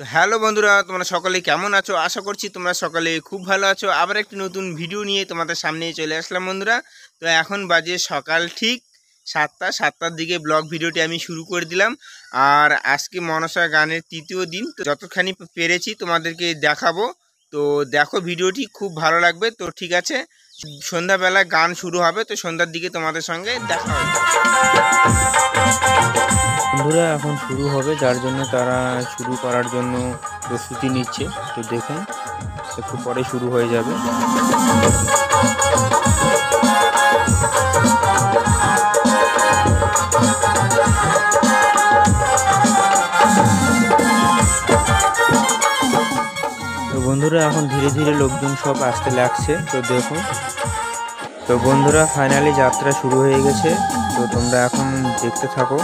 তো হ্যালো বন্ধুরা, তোমরা সকলে কেমন আছো? আশা করছি তোমরা সকলে খুব ভালো আছো। আবার একটি নতুন ভিডিও নিয়ে তোমাদের সামনে চলে আসলাম বন্ধুরা। তো এখন বাজে সকাল ঠিক 7টার দিকে ব্লগ ভিডিওটি আমি শুরু করে দিলাম। আর আজকে মনসা গানের তৃতীয় দিন, তো যতখানি পেরেছি তোমাদেরকে দেখাবো। তো দেখো, ভিডিওটি খুব ভালো লাগবে। তো ঠিক আছে, সন্ধ্যাবেলা গান শুরু হবে, তো সন্ধ্যার দিকে তোমাদের সঙ্গে দেখা হবে। বন্ধুরা এখন শুরু হবে, যার জন্য তারা শুরু করার জন্য প্রস্তুতি নিচ্ছে। তো দেখুন, একটু পরে শুরু হয়ে যাবে। তো বন্ধুরা এখন ধীরে ধীরে লোকজন সব আসতে লাগছে। তো দেখুন, তো বন্ধুরা ফাইনালি যাত্রা শুরু হয়ে গেছে। তো তোমরা এখন দেখতে থাকো।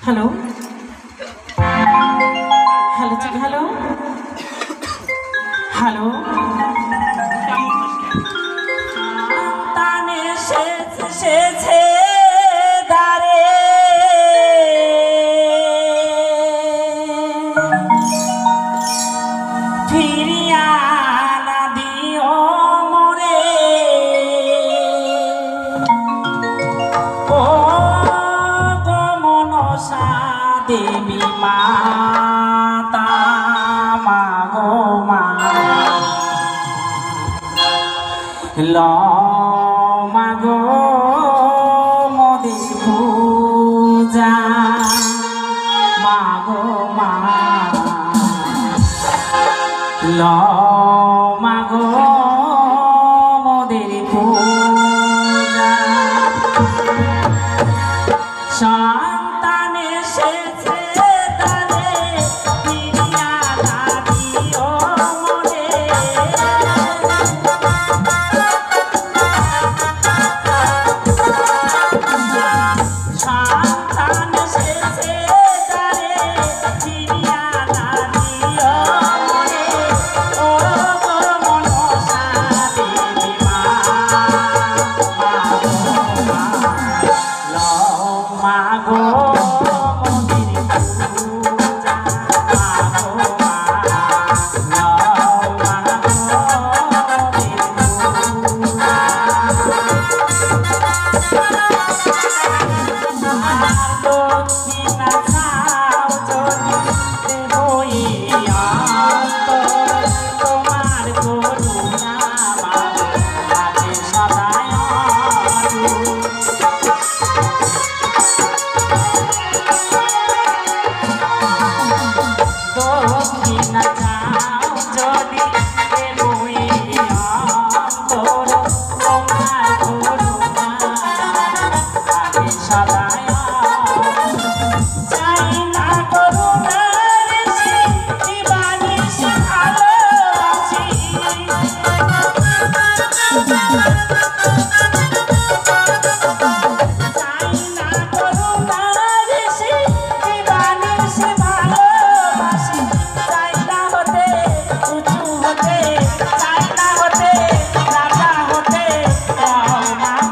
হ্যালো হ্যালো হ্যালো হ্যালো তানে সেছে দারে ফিরিয়া না দিও মোরে ও দেবী মাতা মাগো মা মাগো মোদের পূজা মাগো মা মাগো মোদের পূজা সন্তানে এসেছে তারে ফিরিয়া না দিও মোরে সন্তান এসেছে তারে ফিরিয়া না দিও মোরে ও গো মনসা দেবী মা মাগো মন্দির পূজা মাগো মা মাগো মন্দির পূজা দক্ষিণা খাও যদি দেবই অন্তর তোমার করুণা মাগো আছে সদায় দক্ষিণা চাও যদি দেবই অন্তর তোমার করুণা আমি সদায় চাই না করুণা দিবানিশি ভালোবাসি চাই না করুণা দিবানিশি ভালোবাসি চাই না হতে উঁচু হতে চাই না হতে রাজা হতে মাগো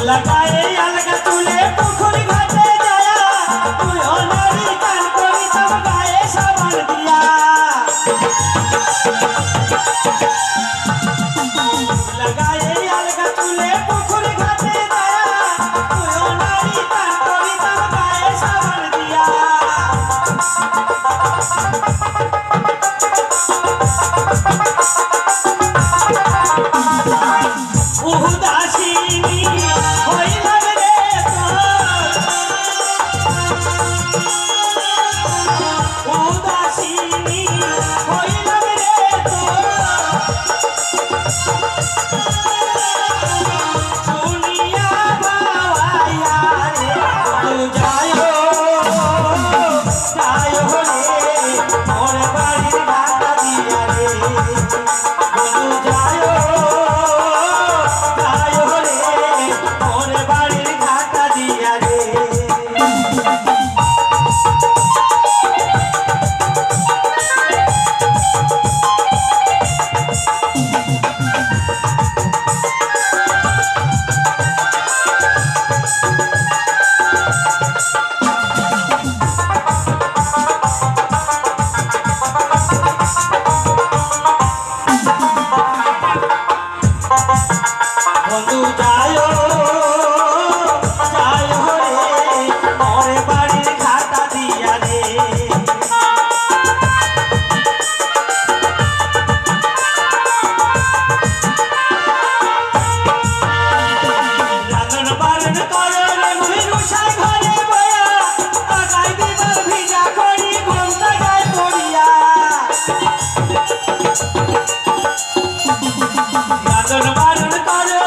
लगाए अलग तुले पुखुरी घाटे जाया तू होनारी कान कोई तब गाए सावन दिया लगाए अलग तुले पुखुरी घाटे जाया तू होनारी कान कोई तब गाए सावन दिया उदासीनी होई लगरे तो उदासीनी होई लगरे तो सुनिया बावाया रे तू जायो रे मोर बाड़ी घाटा दिया रे तू जायो बंधु जायो रे मोर बाड़ी घाटा दिया रे लालन पालन करे रे मुहिरु साई घरे बया आगाई दिबर भिजा करी घुमता जाय पड़िया लालन पालन करे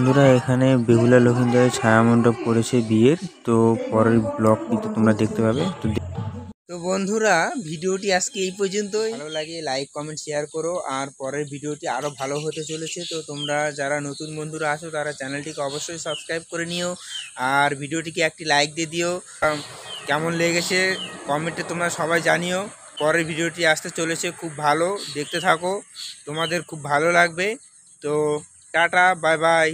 বন্ধুরা এখানে বেহুলা লক্ষিন্দরের ছায়া মণ্ডপ করেছে বিয়ের, তো পরের ব্লগ কিন্তু তোমরা দেখতে পাবে। তো বন্ধুরা ভিডিওটি আজকে এই পর্যন্তই। ভালো লাগে লাইক কমেন্ট শেয়ার করো, আর পরের ভিডিওটি আরও ভালো হতে চলেছে। তো তোমরা যারা নতুন বন্ধুরা আছো তারা চ্যানেলটিকে অবশ্যই সাবস্ক্রাইব করে নিও, আর ভিডিওটিকে একটি লাইক দিয়ে দিও। কেমন লেগেছে কমেন্টে তোমরা সবাই জানিও। পরের ভিডিওটি আসতে চলেছে, খুব ভালো, দেখতে থাকো, তোমাদের খুব ভালো লাগবে। তো টাটা, বাই বাই।